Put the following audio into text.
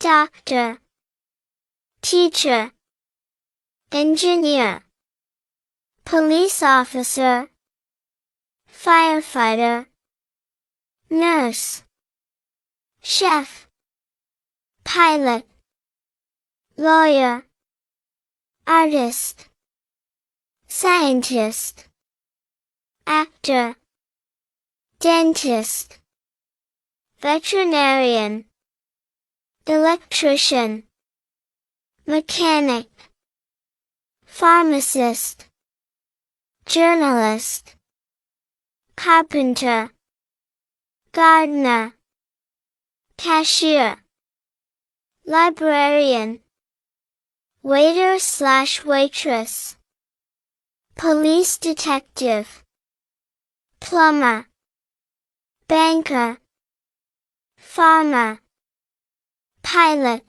doctor, teacher, engineer, police officer, firefighter, nurse, chef, pilot, lawyer, artist, scientist, actor, dentist, veterinarian, electrician, mechanic, pharmacist, journalist, carpenter, gardener, cashier, librarian, waiter/waitress, police detective, plumber, banker, farmer, pilot,